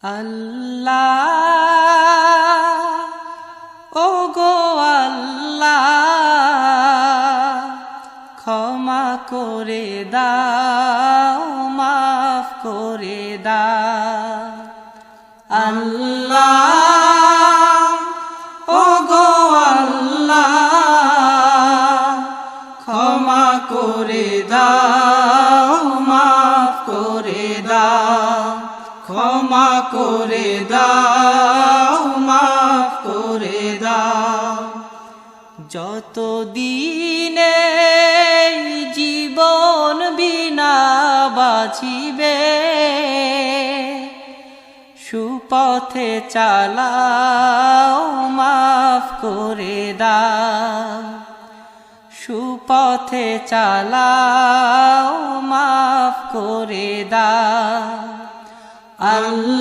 আল্লাহ ওগো আল্লাহ ক্ষমা করে দাও মাফ করে দাও আল্লাহ ওগো আল্লাহ ক্ষমা করে দাও মাফ করে দাও ক্ষমা করে দাও মাফ করে দাও যত দিনে জীবন বিনা বাঁচিবে সুপথে চালাও মাফ করে দাও সুপথে চালাও মাফ করে দাও আল্লাহ।